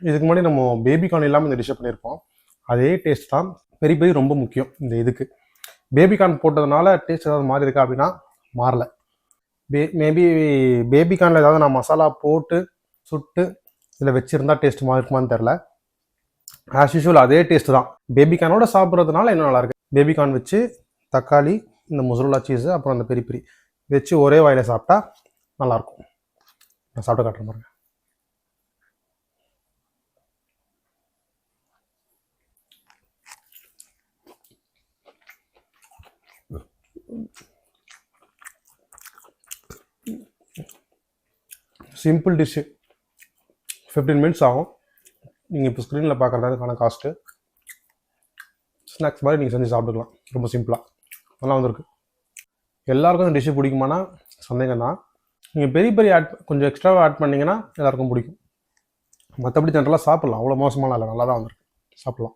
இதுக்கு முன்னாடி நம்ம பேபிகார்ன் இல்லாமல் இந்த டிஷ்ஷை பண்ணியிருப்போம். அதே டேஸ்ட் தான். பெரி பெரி ரொம்ப முக்கியம் இந்த இதுக்கு. பேபிகார்ன் போட்டதுனால டேஸ்ட் ஏதாவது மாறி இருக்கா அப்படின்னா மாறல. மேபி பேபிகார்னில் ஏதாவது நான் மசாலா போட்டு சுட்டு இதில் வச்சுருந்தா டேஸ்ட் மாறி இருக்குமான்னு தெரில. ஆஸ் யூஷுவல் அதே டேஸ்ட் தான். பேபிகார்னோட சாப்பிட்றதுனால இன்னும் நல்லாயிருக்கு. பேபிகார்ன் வச்சு தக்காளி, இந்த மொசரல்லா சீஸு, அப்புறம் அந்த பெரி பெரி வச்சு ஒரே வாயில் சாப்பிட்டா நல்லாயிருக்கும். நான் சாப்பிட்டு காட்டுற பாருங்க. சிம்பிள் டிஷ்ஷு, 15 மினிட்ஸ் ஆகும். நீங்கள் இப்போ ஸ்க்ரீனில் பார்க்குறதுக்கான காஸ்ட்டு. ஸ்நாக்ஸ் மாதிரி நீங்கள் செஞ்சு சாப்பிட்டுக்கலாம். ரொம்ப சிம்பிளாக நல்லா வந்திருக்கு. எல்லாருக்கும் இந்த டிஷ்ஷு பிடிக்குமானா சந்தேகம் தான். நீங்கள் பெரிய பெரிய கொஞ்சம் எக்ஸ்ட்ராவாக ஆட் பண்ணிங்கன்னா எல்லாருக்கும் பிடிக்கும். மற்றபடி ஜென்ரலாக சாப்பிட்லாம். அவ்வளோ மோசமாலாம் இல்லை, நல்லா தான் வந்திருக்கு. சாப்பிட்லாம்.